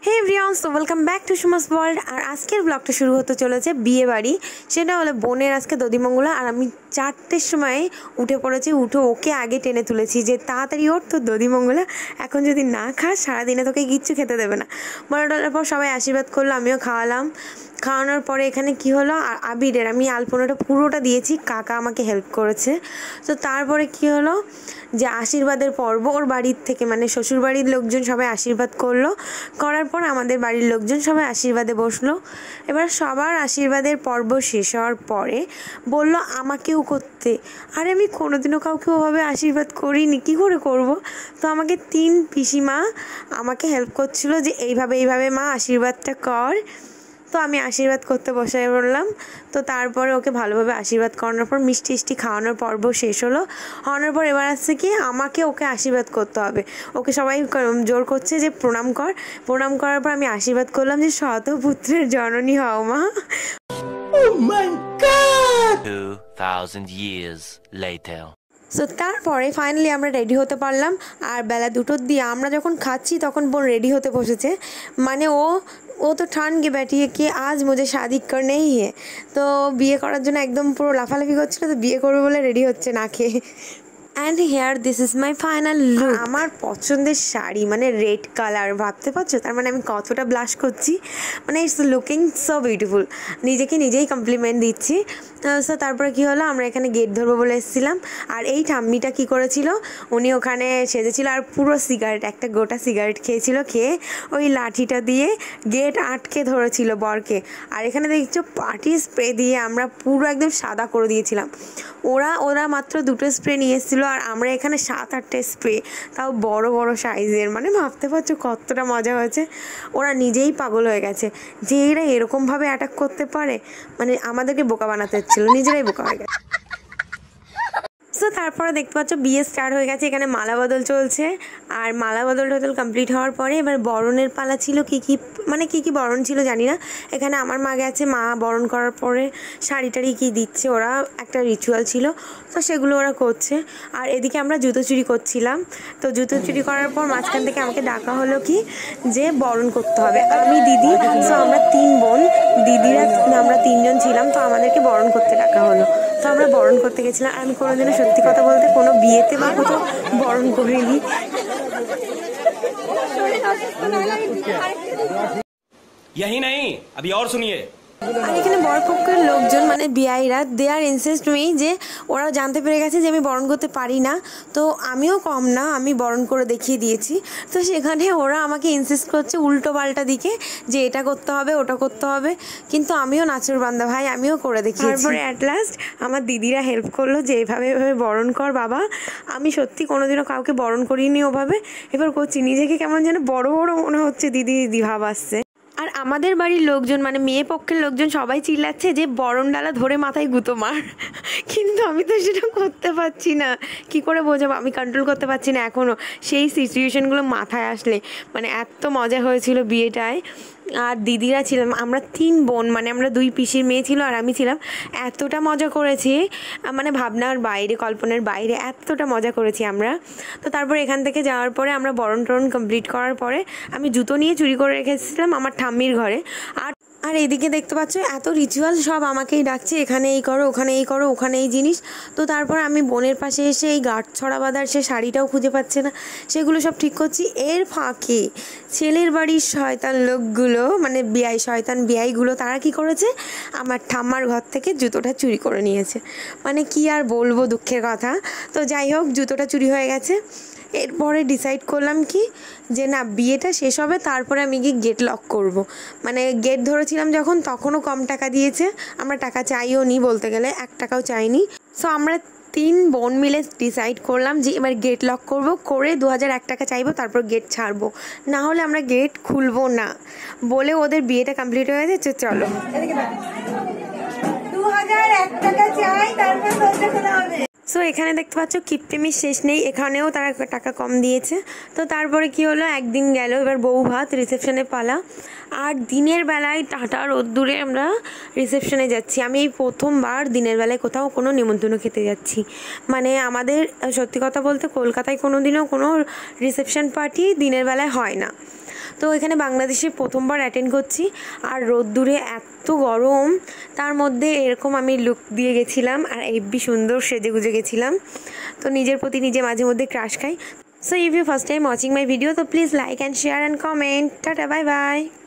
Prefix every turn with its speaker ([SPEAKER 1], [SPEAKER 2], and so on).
[SPEAKER 1] Hey everyone, so welcome back to Sumas world. আর আজকের ব্লগটা শুরু হতে চলেছে বিয়ে বাড়ি। সেটা হলো বোনের আজকে দধিমঙ্গলা। আর আমি 4টের সময় উঠে পড়েছি, উঠে ওকে আগে টেনে তুলেছি যে তাড়াতাড়ি ওঠ, তো দধিমঙ্গলা এখন যদি না খাস সারাদিনে তোকে কিচ্ছু খেতে দেবে না। বলা টলার পর সবাই আশীর্বাদ করলো, আমিও খাওয়ালাম। খাওয়ানোর পরে এখানে কি হলো, আবিরের আমি আলপনাটা পুরোটা দিয়েছি, কাকা আমাকে হেল্প করেছে। তো তারপরে কি হলো যে আশীর্বাদের পর্ব, ওর বাড়ির থেকে মানে শ্বশুর বাড়ির লোকজন সবাই আশীর্বাদ করলো। করার পর আমাদের বাড়ির লোকজন সবাই আশীর্বাদে বসলো। এবার সবার আশীর্বাদের পর্ব শেষ হওয়ার পরে বললো আমাকেও করতে। আরে আমি কোনোদিনও কাউকে ওভাবে আশীর্বাদ করিনি, কী করে করব। তো আমাকে 3 পিসিমা আমাকে হেল্প করছিলো যে এইভাবে মা আশীর্বাদটা কর। তো আমি আশীর্বাদ করতে বসে পড়লাম। তো তারপরে ওকে ভালোভাবে আশীর্বাদ করানোর পর মিষ্টি খাওয়ানোর পর্ব শেষ হলো। হওয়ানোর পর এবার আসছে কি আমাকে ওকে আশীর্বাদ করতে হবে। ওকে সবাই জোর করছে যে প্রণাম কর। প্রণাম করার পর আমি আশীর্বাদ করলাম যে শতপুত্রের জননী হও মা।
[SPEAKER 2] Oh my God!
[SPEAKER 3] 2000 years later.
[SPEAKER 1] So তারপরে ফাইনালি আমরা রেডি হতে পারলাম। আর বেলা 2টোর দিয়ে আমরা যখন খাচ্ছি তখন বোন রেডি হতে বসেছে। মানে ও তো ঠান গে बैठी है कि आज मुझे शादी करना ही है। তো বিয়ে করার জন্য একদম পুরো লাফালাফি করছিল, তো বিয়ে করবে বলে রেডি হচ্ছে না খেয়ে। And here this is my final look. আমার পছন্দের শাড়ি মানে রেড কালার, ভাবতে পারছো তার মানে আমি কতটা ব্লাশ করছি। মানে ইটস লুকিং সো বিউটিফুল, নিজেকে নিজেই কমপ্লিমেন্ট দিচ্ছি। সো তারপরে কী হলো, আমরা এখানে গেট ধরবো বলে এসেছিলাম। আর এই ঠাম্মিটা কী করেছিল, উনি ওখানে সেজেছিল আর পুরো সিগারেট, একটা গোটা সিগারেট খেয়েছিল, খেয়ে ওই লাঠিটা দিয়ে গেট আটকে ধরেছিল বরকে। আর এখানে দেখছো পার্টি স্প্রে দিয়ে আমরা পুরো একদম সাদা করে দিয়েছিলাম। ওরা মাত্র 2টো স্প্রে নিয়ে এসেছিলো আর আমরা এখানে 7-8টে স্প্রে, তাও বড় বড় সাইজের। মানে ভাবতে পারছো কতটা মজা হয়েছে। ওরা নিজেই পাগল হয়ে গেছে যে এরা এরকমভাবে অ্যাটাক করতে পারে, মানে আমাদেরকে বোকা বানাতে হচ্ছিল, নিজেরাই বোকা হয়ে গেছে। সো তারপরে দেখতে পাচ্ছ বিয়ে স্টার্ট হয়ে গেছে, এখানে মালা বদল চলছে। আর মালা বদল কমপ্লিট হওয়ার পরে এবার বরণের পালা ছিল। কী কী বরণ ছিল জানি না। এখানে আমার মা গেছে, মা বরণ করার পরে শাড়ি টাড়ি কী দিচ্ছে, ওরা একটা রিচুয়াল ছিল, তো সেগুলো ওরা করছে। আর এদিকে আমরা জুতো চুরি করছিলাম। তো জুতো চুরি করার পর মাঝখান থেকে আমাকে ডাকা হলো কি যে বরণ করতে হবে। আমি দিদি, সো আমরা 3 বোন, দিদিরা আমরা 3জন ছিলাম, তো আমাদেরকে বরণ করতে ডাকা হলো। তো আমরা বরণ করতে গেছিলাম। আমি কোনোদিনও সত্যি কথা বলতে কোনো বিয়েতে বা কোথাও বরণ করিনি।
[SPEAKER 2] यही नहीं, अभी और सुनिए।
[SPEAKER 1] আর এখানে বরপক্ষের লোকজন মানে বিআইরা দে আর ইনসিস্ট মি যে ওরাও জানতে পেরে গেছে যে আমি বরণ করতে পারি না। তো আমিও কম না, আমি বরণ করে দেখিয়ে দিয়েছি। তো সেখানে ওরা আমাকে ইনসিস্ট করছে উল্টো পাল্টা দিকে যে এটা করতে হবে ওটা করতে হবে, কিন্তু আমিও নাচুর বান্দা ভাই, আমিও করে দেখিয়েছি। তারপরে অ্যাট লাস্ট আমার দিদিরা হেল্প করলো যে এভাবে বরণ কর বাবা। আমি সত্যি কোনোদিনও কাউকে বরণ করিনি ওভাবে, এবার করছি। নিজেকে কেমন যেন বড় মনে হচ্ছে, দিদি ভাব আসছে। আর আমাদের বাড়ির লোকজন মানে মেয়ে পক্ষের লোকজন সবাই চিল্লাচ্ছে যে বরণ ডালা ধরে মাথায় গুঁতো মার, কিন্তু আমি তো সেটা করতে পারছি না। কি করে বোঝাবো, আমি কন্ট্রোল করতে পারছি না এখনও সেই সিচুয়েশনগুলো মাথায় আসলে। মানে এত মজা হয়েছিল বিয়েটায়। আর দিদিরা ছিলাম আমরা 3 বোন, মানে আমরা 2 পিসির মেয়ে ছিল আর আমি ছিলাম। এতটা মজা করেছি মানে ভাবনার বাইরে, কল্পনার বাইরে, এতটা মজা করেছি আমরা। তো তারপর এখান থেকে যাওয়ার পরে আমরা বরণ টরণ কমপ্লিট করার পরে আমি জুতো নিয়ে চুরি করে রেখেছিলাম আমার ঠাম্মির ঘরে। আর এইদিকে দেখতে পাচ্ছ এত রিচুয়াল সব আমাকেই ডাকছে, এখানে এই করো, ওখানে এই করো, ওখানে এই জিনিস। তো তারপর আমি বোনের পাশে এসে এই গাঁট ছড়া বাঁধার সে শাড়িটাও খুঁজে পাচ্ছে না, সেগুলো সব ঠিক করছি। এর ফাঁকে ছেলের বাড়ির শয়তান লোকগুলো মানে শয়তান বিআইগুলো তারা কি করেছে, আমার ঠাম্মার ঘর থেকে জুতোটা চুরি করে নিয়েছে। মানে কি আর বলবো, দুঃখের কথা। তো যাই হোক, জুতোটা চুরি হয়ে গেছে। এরপরে ডিসাইড করলাম কি যে না, বিয়েটা শেষ হবে তারপরে আমি গিয়ে গেট লক করব। মানে গেট ধরেছিলাম যখন, তখনও কম টাকা দিয়েছে, আমরা টাকা চাইও নি, বলতে গেলে 1 টাকাও চাইনি। সো আমরা 3 বোন মিলে ডিসাইড করলাম যে এবার গেট লক করব, করে 2001 টাকা চাইবো, তারপর গেট ছাড়বো, না হলে আমরা গেট খুলবো না বলে ওদের বিয়েটা কমপ্লিট হয়ে গেছে। চলো
[SPEAKER 4] 2001 টাকা চাই, তারপর দরজা খোলা হবে।
[SPEAKER 1] সো এখানে দেখতে পাচ্ছ কিপটেমির শেষ নেই, এখানেও তারা টাকা কম দিয়েছে। তো তারপরে কি হলো, একদিন গেল, এবার বউ ভাত, রিসেপশনে পালা। আর দিনের বেলায় টাটা রোদ্দুরে আমরা রিসেপশনে যাচ্ছি। আমি এই প্রথমবার দিনের বেলায় কোথাও কোনো নিমন্ত্রণ খেতে যাচ্ছি। মানে আমাদের সত্যি কথা বলতে কলকাতায় কোনো দিনও কোনো রিসেপশন পার্টি দিনের বেলায় হয় না। তো এখানে বাংলাদেশে প্রথমবার অ্যাটেন্ড করছি, আর রোদ্দুরে এত গরম, তার মধ্যে এরকম আমি লুক দিয়ে গেছিলাম আর হেব্বি সুন্দর সেজে গুজে গেছিলাম। তো নিজের প্রতি নিজে মাঝে মধ্যে ক্রাশ খাই। So if you first time watching my video, so please like and share and comment. Tata, bye bye.